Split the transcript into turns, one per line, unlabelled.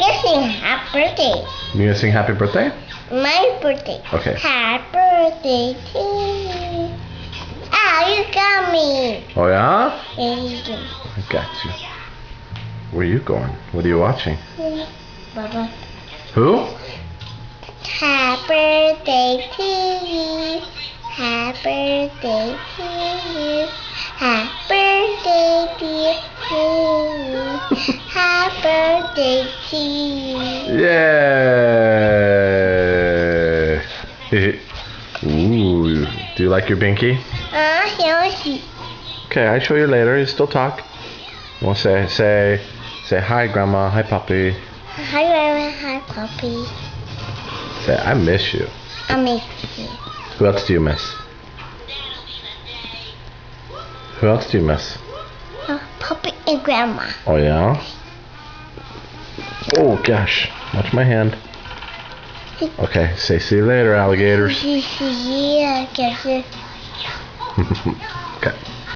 gonna sing happy birthday.
You gonna sing happy birthday?
My birthday.
Okay.
Happy birthday to you. Ah, you got me.
Oh yeah?
There you go.
I got you. Where are you going? What are you watching?
Baba.
Who?
Happy birthday to you. Happy birthday to you. Happy birthday dear to you. Happy birthday to you.
Yay! Ooh, do you like your binky?
Yoshi.
Okay, I show you later. You still talk. You want to say hi, Grandma. Hi, Puppy.
Hi, Mama. Hi, Puppy.
Say I miss you.
I miss you.
Who else do you miss? Who else do you miss?
Puppy and Grandma.
Oh yeah. Oh gosh, watch my hand. Okay, say see you later, alligators.
Yeah, I guess.
Okay.